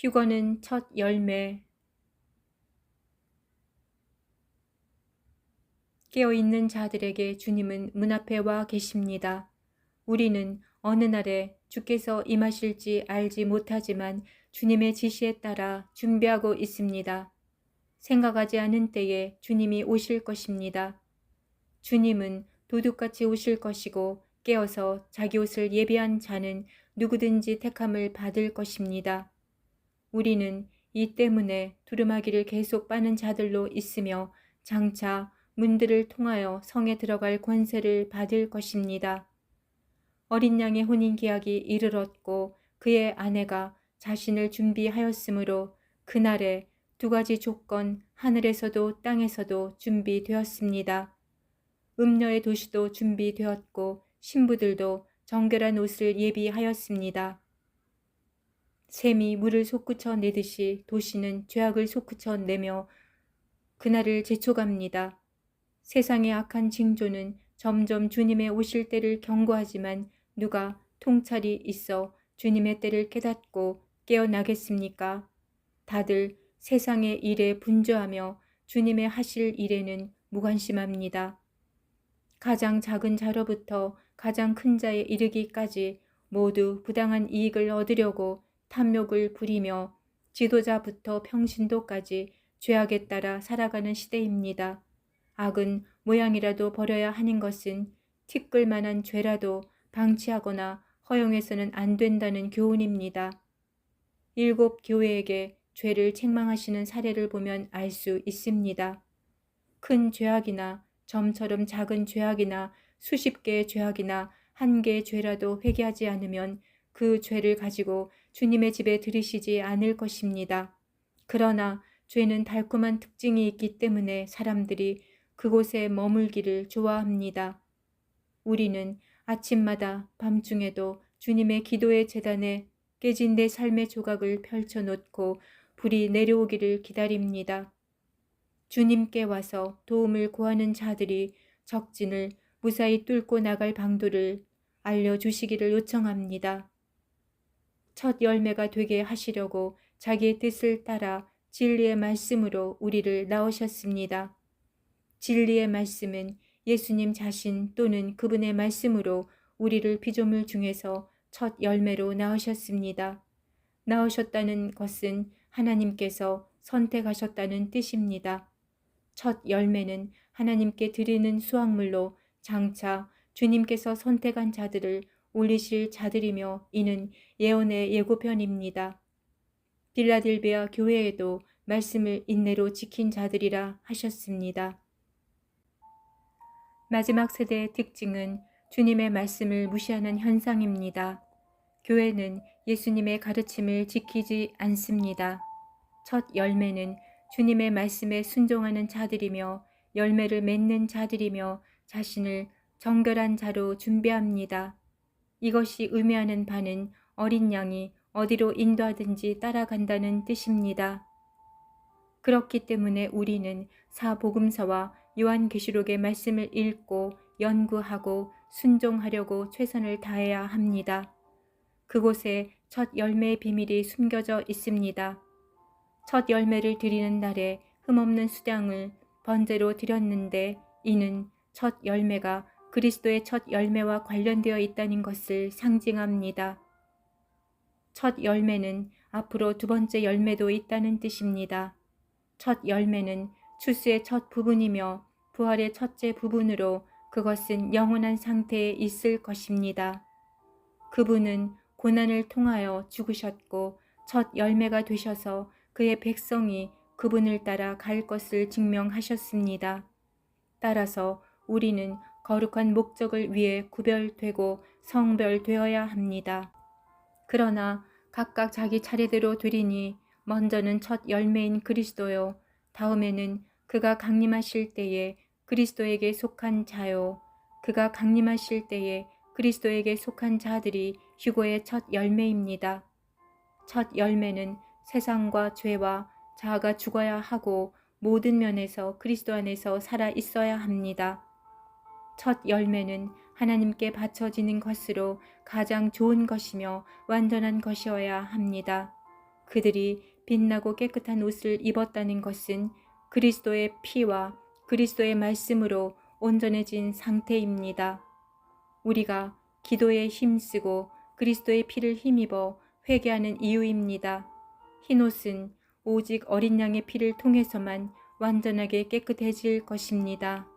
휴거는 첫 열매. 깨어있는 자들에게 주님은 문 앞에 와 계십니다. 우리는 어느 날에 주께서 임하실지 알지 못하지만 주님의 지시에 따라 준비하고 있습니다. 생각하지 않은 때에 주님이 오실 것입니다. 주님은 도둑같이 오실 것이고 깨어서 자기 옷을 예비한 자는 누구든지 택함을 받을 것입니다. 우리는 이 때문에 두루마기를 계속 빠는 자들로 있으며 장차 문들을 통하여 성에 들어갈 권세를 받을 것입니다. 어린 양의 혼인 계약이 이르렀고 그의 아내가 자신을 준비하였으므로 그날에 두 가지 조건 하늘에서도 땅에서도 준비되었습니다. 음녀의 도시도 준비되었고 신부들도 정결한 옷을 예비하였습니다. 샘이 물을 솟구쳐 내듯이 도시는 죄악을 솟구쳐 내며 그날을 재촉합니다. 세상의 악한 징조는 점점 주님의 오실 때를 경고하지만 누가 통찰이 있어 주님의 때를 깨닫고 깨어나겠습니까? 다들 세상의 일에 분주하며 주님의 하실 일에는 무관심합니다. 가장 작은 자로부터 가장 큰 자에 이르기까지 모두 부당한 이익을 얻으려고 탐욕을 부리며 지도자부터 평신도까지 죄악에 따라 살아가는 시대입니다. 악은 모양이라도 버려야 하는 것은 티끌만한 죄라도 방치하거나 허용해서는 안 된다는 교훈입니다. 7 교회에게 죄를 책망하시는 사례를 보면 알 수 있습니다. 큰 죄악이나 점처럼 작은 죄악이나 수십 개의 죄악이나 한 개의 죄라도 회개하지 않으면 그 죄를 가지고 주님의 집에 들이시지 않을 것입니다. 그러나 죄는 달콤한 특징이 있기 때문에 사람들이 그곳에 머물기를 좋아합니다. 우리는 아침마다 밤중에도 주님의 기도의 제단에 깨진 내 삶의 조각을 펼쳐놓고 불이 내려오기를 기다립니다. 주님께 와서 도움을 구하는 자들이 적진을 무사히 뚫고 나갈 방도를 알려주시기를 요청합니다. 첫 열매가 되게 하시려고 자기의 뜻을 따라 진리의 말씀으로 우리를 낳으셨습니다. 진리의 말씀은 예수님 자신 또는 그분의 말씀으로 우리를 피조물 중에서 첫 열매로 낳으셨습니다. 낳으셨다는 것은 하나님께서 선택하셨다는 뜻입니다. 첫 열매는 하나님께 드리는 수확물로 장차 주님께서 선택한 자들을 올리실 자들이며 이는 예언의 예고편입니다. 빌라델비아 교회에도 말씀을 인내로 지킨 자들이라 하셨습니다. 마지막 세대의 특징은 주님의 말씀을 무시하는 현상입니다. 교회는 예수님의 가르침을 지키지 않습니다. 첫 열매는 주님의 말씀에 순종하는 자들이며 열매를 맺는 자들이며 자신을 정결한 자로 준비합니다. 이것이 의미하는 바는 어린 양이 어디로 인도하든지 따라간다는 뜻입니다. 그렇기 때문에 우리는 사복음서와 요한계시록의 말씀을 읽고 연구하고 순종하려고 최선을 다해야 합니다. 그곳에 첫 열매의 비밀이 숨겨져 있습니다. 첫 열매를 드리는 날에 흠없는 수량을 번제로 드렸는데 이는 첫 열매가 그리스도의 첫 열매와 관련되어 있다는 것을 상징합니다. 첫 열매는 앞으로 두 번째 열매도 있다는 뜻입니다. 첫 열매는 추수의 첫 부분이며 부활의 첫째 부분으로 그것은 영원한 상태에 있을 것입니다. 그분은 고난을 통하여 죽으셨고 첫 열매가 되셔서 그의 백성이 그분을 따라 갈 것을 증명하셨습니다. 따라서 우리는 거룩한 목적을 위해 구별되고 성별되어야 합니다. 그러나 각각 자기 차례대로 되리니 먼저는 첫 열매인 그리스도요, 다음에는 그가 강림하실 때에 그리스도에게 속한 자요, 그가 강림하실 때에 그리스도에게 속한 자들이 휴거의 첫 열매입니다. 첫 열매는 세상과 죄와 자아가 죽어야 하고 모든 면에서 그리스도 안에서 살아 있어야 합니다. 첫 열매는 하나님께 바쳐지는 것으로 가장 좋은 것이며 완전한 것이어야 합니다. 그들이 빛나고 깨끗한 옷을 입었다는 것은 그리스도의 피와 그리스도의 말씀으로 온전해진 상태입니다. 우리가 기도에 힘쓰고 그리스도의 피를 힘입어 회개하는 이유입니다. 흰옷은 오직 어린 양의 피를 통해서만 완전하게 깨끗해질 것입니다.